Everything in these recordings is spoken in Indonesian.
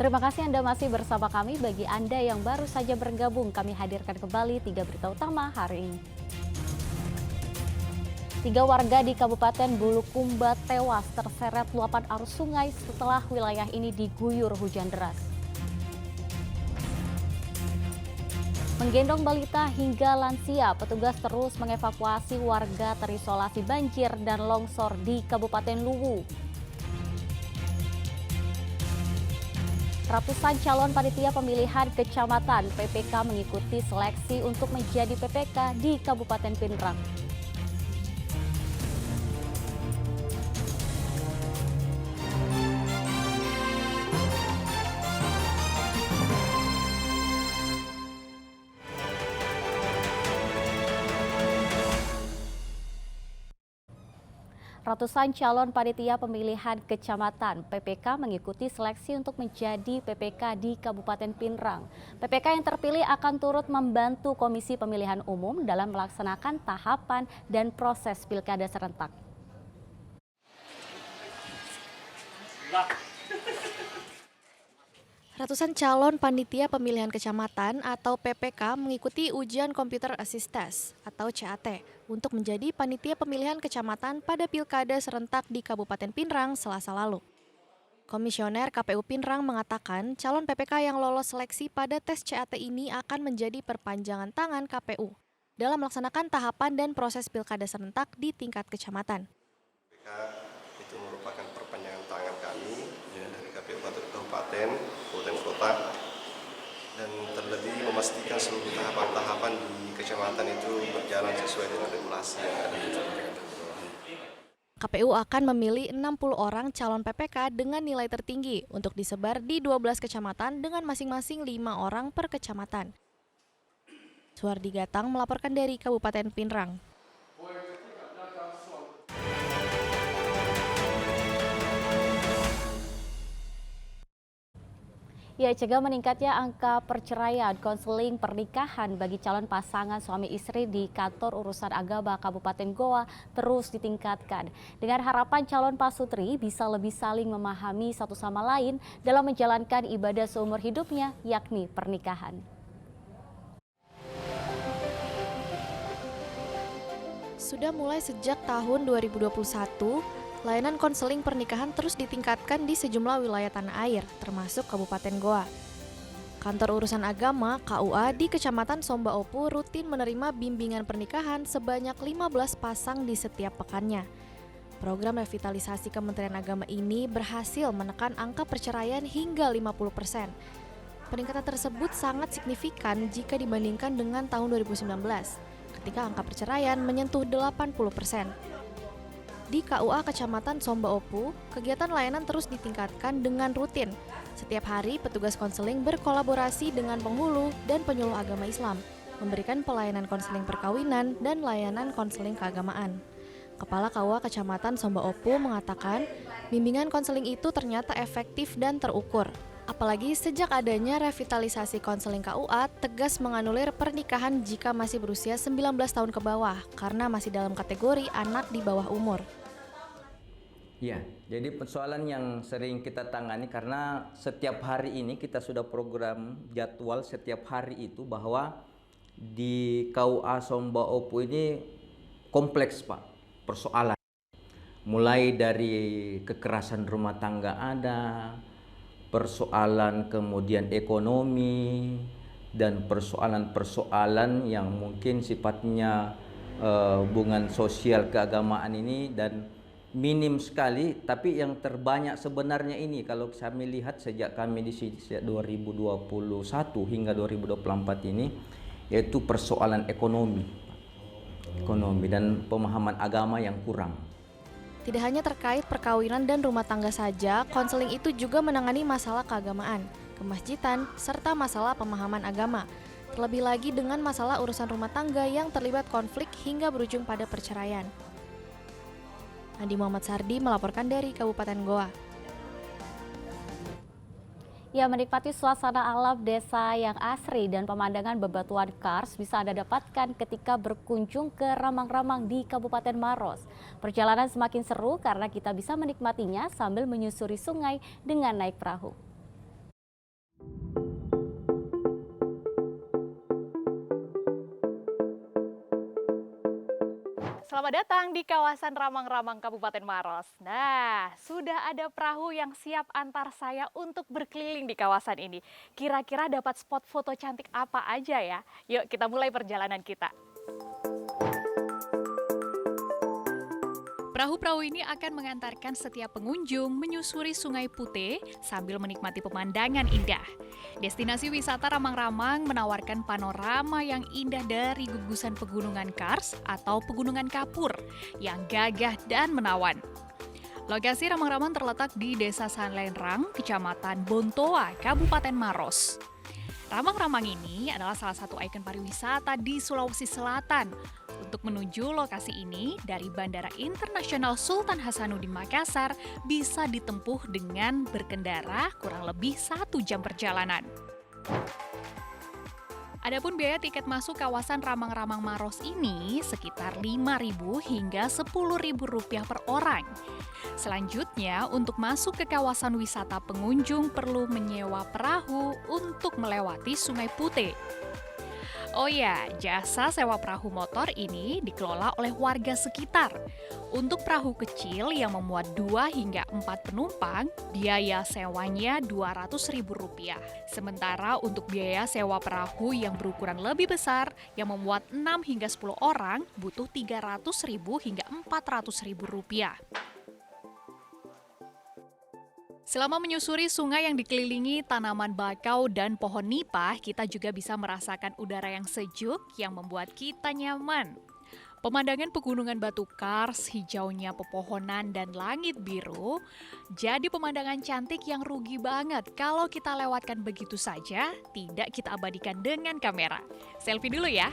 Terima kasih Anda masih bersama kami. Bagi Anda yang baru saja bergabung, kami hadirkan kembali 3 berita utama hari ini. 3 warga di Kabupaten Bulukumba tewas terseret luapan arus sungai setelah wilayah ini diguyur hujan deras. Menggendong balita hingga lansia, petugas terus mengevakuasi warga terisolasi banjir dan longsor di Kabupaten Luwu. Ratusan calon panitia pemilihan kecamatan PPK mengikuti seleksi untuk menjadi PPK di Kabupaten Pinrang. Ratusan calon panitia pemilihan kecamatan PPK mengikuti seleksi untuk menjadi PPK di Kabupaten Pinrang. PPK yang terpilih akan turut membantu Komisi Pemilihan Umum dalam melaksanakan tahapan dan proses pilkada serentak. Ratusan calon panitia pemilihan kecamatan atau PPK mengikuti ujian Computer Assist Test atau CAT untuk menjadi panitia pemilihan kecamatan pada pilkada serentak di Kabupaten Pinrang Selasa lalu. Komisioner KPU Pinrang mengatakan calon PPK yang lolos seleksi pada tes CAT ini akan menjadi perpanjangan tangan KPU dalam melaksanakan tahapan dan proses pilkada serentak di tingkat kecamatan. PPK itu merupakan perpanjangan tangan kami dari KPU Kabupaten Kota, dan terlebih memastikan seluruh tahapan-tahapan di kecamatan itu berjalan sesuai dengan regulasi yang ada. KPU akan memilih 60 orang calon PPK dengan nilai tertinggi untuk disebar di 12 kecamatan dengan masing-masing 5 orang per kecamatan. Suhardi Gatang melaporkan dari Kabupaten Pinrang. Ya, cegah meningkatnya angka perceraian, konseling pernikahan bagi calon pasangan suami istri di kantor urusan agama Kabupaten Goa terus ditingkatkan. Dengan harapan calon pasutri bisa lebih saling memahami satu sama lain dalam menjalankan ibadah seumur hidupnya, yakni pernikahan. Sudah mulai sejak tahun 2021, layanan konseling pernikahan terus ditingkatkan di sejumlah wilayah tanah air, termasuk Kabupaten Goa. Kantor Urusan Agama (KUA) di Kecamatan Somba Opu rutin menerima bimbingan pernikahan sebanyak 15 pasang di setiap pekannya. Program revitalisasi Kementerian Agama ini berhasil menekan angka perceraian hingga 50%. Peningkatan tersebut sangat signifikan jika dibandingkan dengan tahun 2019, ketika angka perceraian menyentuh 80%. Di KUA Kecamatan Somba Opu, kegiatan layanan terus ditingkatkan dengan rutin. Setiap hari, petugas konseling berkolaborasi dengan penghulu dan penyuluh agama Islam, memberikan pelayanan konseling perkawinan dan layanan konseling keagamaan. Kepala KUA Kecamatan Somba Opu mengatakan, bimbingan konseling itu ternyata efektif dan terukur. Apalagi sejak adanya revitalisasi konseling KUA tegas menganulir pernikahan jika masih berusia 19 tahun ke bawah karena masih dalam kategori anak di bawah umur. Ya, jadi persoalan yang sering kita tangani karena setiap hari ini kita sudah program jadwal setiap hari itu bahwa di KUA Somba Opu ini kompleks Pak persoalan. Mulai dari kekerasan rumah tangga ada, persoalan kemudian ekonomi, dan persoalan-persoalan yang mungkin sifatnya hubungan sosial keagamaan ini dan minim sekali, tapi yang terbanyak sebenarnya ini kalau kami lihat sejak kami di sini sejak 2021 hingga 2024 ini, yaitu persoalan ekonomi dan pemahaman agama yang kurang. Tidak hanya terkait perkawinan dan rumah tangga saja, konseling itu juga menangani masalah keagamaan, kemasjidan, serta masalah pemahaman agama. Terlebih lagi dengan masalah urusan rumah tangga yang terlibat konflik hingga berujung pada perceraian. Andi Muhammad Sardi melaporkan dari Kabupaten Goa. Ya, menikmati suasana alam desa yang asri dan pemandangan bebatuan kars bisa Anda dapatkan ketika berkunjung ke Ramang-Ramang di Kabupaten Maros. Perjalanan semakin seru karena kita bisa menikmatinya sambil menyusuri sungai dengan naik perahu. Selamat datang di kawasan Ramang-Ramang Kabupaten Maros. Nah, sudah ada perahu yang siap antar saya untuk berkeliling di kawasan ini. Kira-kira dapat spot foto cantik apa aja ya? Yuk kita mulai perjalanan kita. Perahu-perahu ini akan mengantarkan setiap pengunjung menyusuri Sungai Putih sambil menikmati pemandangan indah. Destinasi wisata Ramang-Ramang menawarkan panorama yang indah dari gugusan pegunungan Kars atau pegunungan Kapur yang gagah dan menawan. Lokasi Ramang-Ramang terletak di Desa Sanlenrang, Kecamatan Bontoa, Kabupaten Maros. Ramang-Ramang ini adalah salah satu ikon pariwisata di Sulawesi Selatan. Untuk menuju lokasi ini, dari Bandara Internasional Sultan Hasanuddin Makassar bisa ditempuh dengan berkendara kurang lebih 1 jam perjalanan. Adapun biaya tiket masuk kawasan Ramang-Ramang Maros ini sekitar Rp5.000 hingga Rp10.000 per orang. Selanjutnya, untuk masuk ke kawasan wisata pengunjung perlu menyewa perahu untuk melewati Sungai Putih. Oh ya, jasa sewa perahu motor ini dikelola oleh warga sekitar. Untuk perahu kecil yang memuat 2 hingga 4 penumpang, biaya sewanya Rp200.000. Sementara untuk biaya sewa perahu yang berukuran lebih besar, yang memuat 6 hingga 10 orang, butuh Rp300.000 hingga Rp400.000. Selama menyusuri sungai yang dikelilingi tanaman bakau dan pohon nipah, kita juga bisa merasakan udara yang sejuk yang membuat kita nyaman. Pemandangan pegunungan batu Kars, hijaunya pepohonan dan langit biru, jadi pemandangan cantik yang rugi banget kalau kita lewatkan begitu saja, tidak kita abadikan dengan kamera. Selfie dulu ya.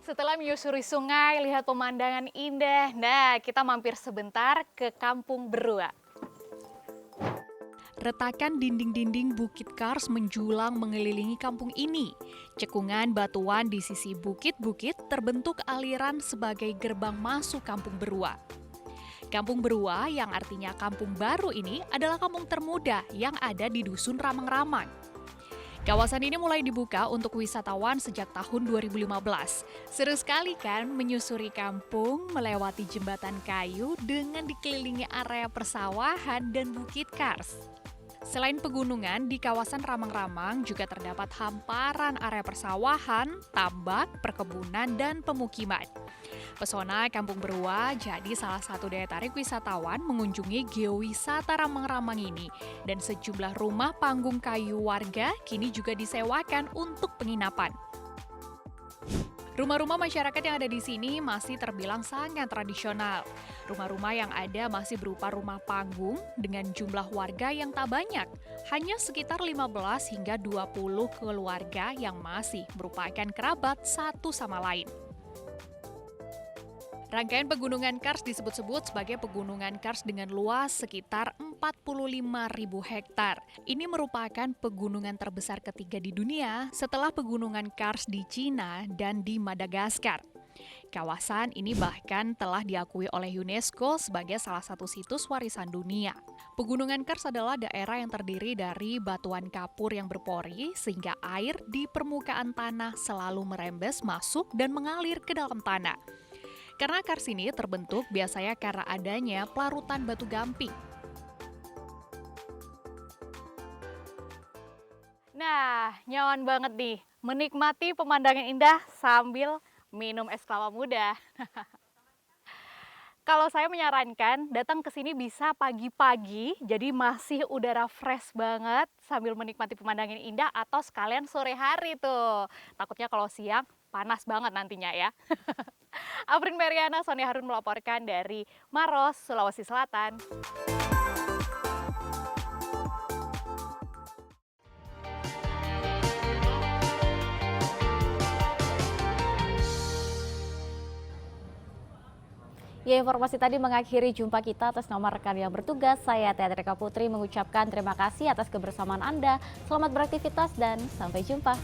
Setelah menyusuri sungai, lihat pemandangan indah. Nah, kita mampir sebentar ke Kampung Berua. Retakan dinding-dinding Bukit Kars menjulang mengelilingi kampung ini. Cekungan batuan di sisi bukit-bukit terbentuk aliran sebagai gerbang masuk Kampung Berua. Kampung Berua yang artinya kampung baru ini adalah kampung termuda yang ada di Dusun Ramang-Ramang. Kawasan ini mulai dibuka untuk wisatawan sejak tahun 2015. Seru sekali kan menyusuri kampung, melewati jembatan kayu dengan dikelilingi area persawahan dan Bukit Kars. Selain pegunungan, di kawasan Ramang-Ramang juga terdapat hamparan area persawahan, tambak, perkebunan, dan pemukiman. Pesona Kampung Berua jadi salah satu daya tarik wisatawan mengunjungi geowisata Ramang-Ramang ini. Dan sejumlah rumah panggung kayu warga kini juga disewakan untuk penginapan. Rumah-rumah masyarakat yang ada di sini masih terbilang sangat tradisional. Rumah-rumah yang ada masih berupa rumah panggung dengan jumlah warga yang tak banyak. Hanya sekitar 15 hingga 20 keluarga yang masih merupakan kerabat satu sama lain. Rangkaian pegunungan Kars disebut-sebut sebagai pegunungan Kars dengan luas sekitar 45.000 hektar. Ini merupakan pegunungan terbesar ketiga di dunia setelah pegunungan Kars di Cina dan di Madagaskar. Kawasan ini bahkan telah diakui oleh UNESCO sebagai salah satu situs warisan dunia. Pegunungan Kars adalah daerah yang terdiri dari batuan kapur yang berpori sehingga air di permukaan tanah selalu merembes masuk dan mengalir ke dalam tanah. Karena kars ini terbentuk biasanya karena adanya pelarutan batu gamping. Nah, nyaman banget nih menikmati pemandangan indah sambil minum es kelapa muda. Kalau saya menyarankan datang ke sini bisa pagi-pagi, jadi masih udara fresh banget sambil menikmati pemandangan indah atau sekalian sore hari tuh. Takutnya kalau siang panas banget nantinya ya. Afrin Meriana, Sony Harun melaporkan dari Maros, Sulawesi Selatan. Ya, informasi tadi mengakhiri jumpa kita. Atas nama rekan yang bertugas, saya Teatrika Putri mengucapkan terima kasih atas kebersamaan Anda. Selamat beraktivitas dan sampai jumpa.